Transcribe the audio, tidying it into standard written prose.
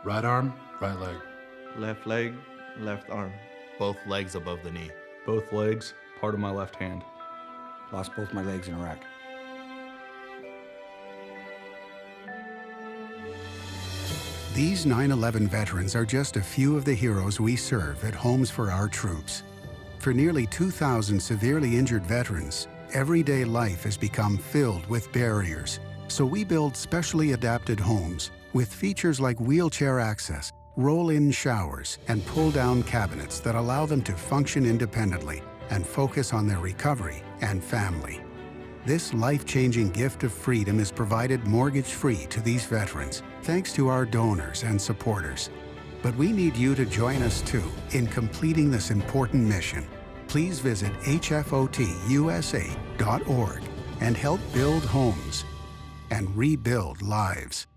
Right arm, right leg. Left leg, left arm. Both legs above the knee. Both legs, part of my left hand. Lost both my legs in Iraq. These 9/11 veterans are just a few of the heroes we serve at Homes for Our Troops. For nearly 2,000 severely injured veterans, everyday life has become filled with barriers. So we build specially adapted homes with features like wheelchair access, roll-in showers, and pull-down cabinets that allow them to function independently and focus on their recovery and family. This life-changing gift of freedom is provided mortgage-free to these veterans, thanks to our donors and supporters. But we need you to join us too in completing this important mission. Please visit hfotusa.org and help build homes and rebuild lives.